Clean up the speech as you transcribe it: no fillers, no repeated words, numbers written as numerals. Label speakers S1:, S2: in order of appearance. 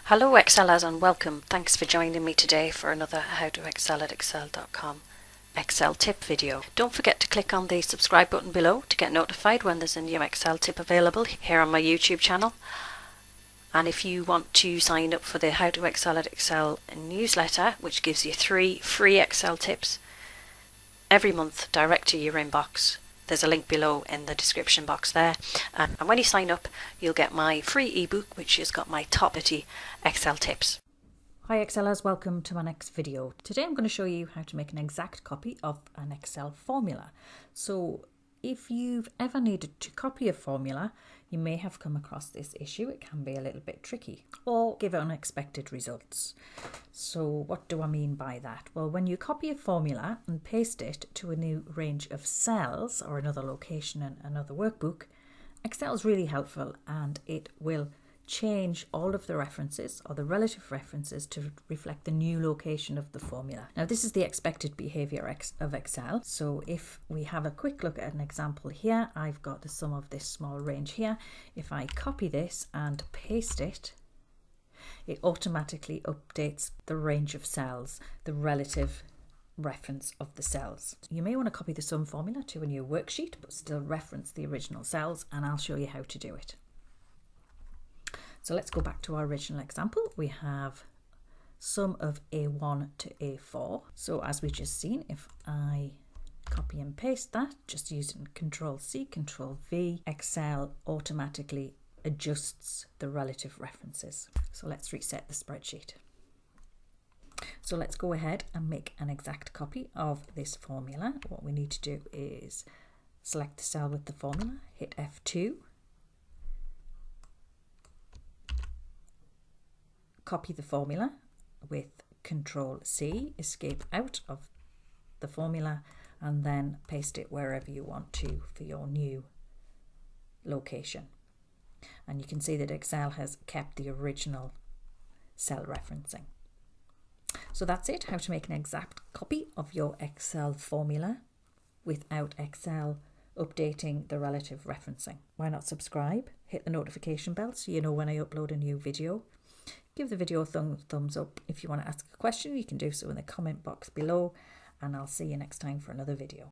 S1: Hello Excelers and welcome. Thanks for joining me today for another How to Excel at Excel.com Excel tip video. Don't forget to click on the subscribe button below to get notified when there's a new Excel tip available here on my YouTube channel. And if you want to sign up for the How to Excel at Excel newsletter, which gives you 3 free Excel tips every month direct to your inbox, there's a link below in the description box there. And when you sign up, you'll get my free ebook, which has got my top 30 Excel tips. Hi Excelers, welcome to my next video. Today I'm going to show you how to make an exact copy of an Excel formula. So if you've ever needed to copy a formula, you may have come across this issue. It can be a little bit tricky or give unexpected results. So what do I mean by that? Well, when you copy a formula and paste it to a new range of cells or another location in another workbook, Excel is really helpful and it will change all of the references or the relative references to reflect the new location of the formula. Now this is the expected behavior of Excel. So if we have a quick look at an example here, I've got the sum of this small range here. If I copy this and paste it, it automatically updates the range of cells, the relative reference of the cells. You may want to copy the sum formula to a new worksheet but still reference the original cells, and I'll show you how to do it. So let's go back to our original example. We have sum of A1 to A4. So as we just seen, if I copy and paste that, just using Control-C, Control-V, Excel automatically adjusts the relative references. So let's reset the spreadsheet. So let's go ahead and make an exact copy of this formula. What we need to do is select the cell with the formula, hit F2, copy the formula with Control-C, escape out of the formula, and then paste it wherever you want to for your new location. And you can see that Excel has kept the original cell referencing. So that's it, how to make an exact copy of your Excel formula without Excel updating the relative referencing. Why not subscribe? Hit the notification bell so you know when I upload a new video. Give the video a thumbs up. If you want to ask a question, you can do so in the comment box below, and I'll see you next time for another video.